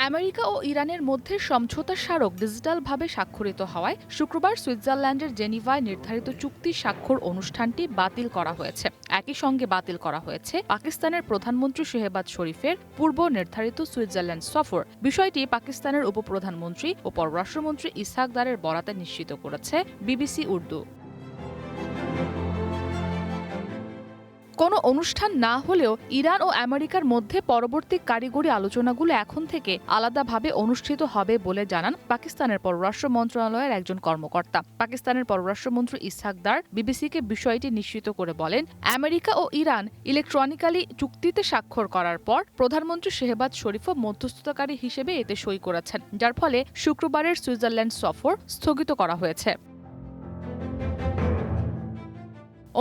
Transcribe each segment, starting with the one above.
America ও ইরানের মধ্যে সমঝোতা স্মারক ডিজিটালভাবে স্বাক্ষরিত হওয়ায় শুক্রবার সুইজারল্যান্ডের জেনিভায় নির্ধারিত চুক্তি স্বাক্ষর অনুষ্ঠানটি বাতিল করা হয়েছে। একই সঙ্গে বাতিল করা হয়েছে পাকিস্তানের প্রধানমন্ত্রী শেহবাজ শরীফের পূর্ব নির্ধারিত সুইজারল্যান্ড সফর। বিষয়টি পাকিস্তানের উপপ্রধানমন্ত্রী ও পররাষ্ট্রমন্ত্রী ইসহাক দারের বরাতে নিশ্চিত করেছে বিবিসি উর্দু। কোনো অনুষ্ঠান না হলেও ইরান ও আমেরিকার মধ্যে পরবর্তী কারিগরি আলোচনাগুলো এখন থেকে আলাদাভাবে অনুষ্ঠিত হবে বলে জানান পাকিস্তানের পররাষ্ট্র মন্ত্রণালয়ের একজন কর্মকর্তা। পাকিস্তানের পররাষ্ট্রমন্ত্রী ইসহাক দার বিবিসিকে বিষয়টি নিশ্চিত করে বলেন, আমেরিকা ও ইরান ইলেকট্রনিক্যালি চুক্তিতে স্বাক্ষর করার পর প্রধানমন্ত্রী শেহবাজ শরীফও মধ্যস্থতাকারী হিসেবে এতে সই করেছেন, যার ফলে শুক্রবারের সুইজারল্যান্ড সফর স্থগিত করা হয়েছে।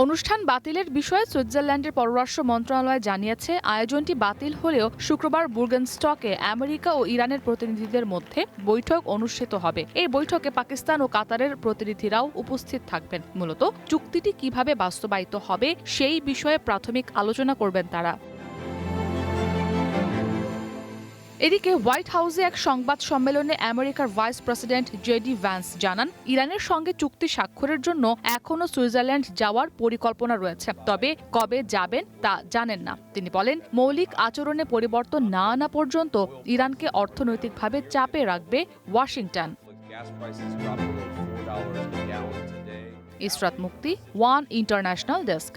অনুষ্ঠান বাতিলের বিষয়ে সুইজারল্যান্ডের পররাষ্ট্র মন্ত্রণালয় জানিয়েছে, আয়োজনটি বাতিল হলেও শুক্রবার বুর্গেনস্টকে আমেরিকা ও ইরানের প্রতিনিধিদের মধ্যে বৈঠক অনুষ্ঠিত হবে। এই বৈঠকে পাকিস্তান ও কাতারের প্রতিনিধিরাও উপস্থিত থাকবেন। মূলত চুক্তিটি কিভাবে বাস্তবায়িত হবে সেই বিষয়ে প্রাথমিক আলোচনা করবেন তারা। এদিকে হোয়াইট হাউসে এক সংবাদ সম্মেলনে আমেরিকার ভাইস প্রেসিডেন্ট জেডি ভ্যান্স জানান, ইরানের সঙ্গে চুক্তি স্বাক্ষরের জন্য এখনও সুইজারল্যান্ড যাওয়ার পরিকল্পনা রয়েছে, তবে কবে যাবেন তা জানেন না। তিনি বলেন, মৌলিক আচরণে পরিবর্তন না আনা পর্যন্ত ইরানকে অর্থনৈতিকভাবে চাপে রাখবে ওয়াশিংটন। ইসরাত মুক্তি, ওয়ান ইন্টারন্যাশনাল ডেস্ক।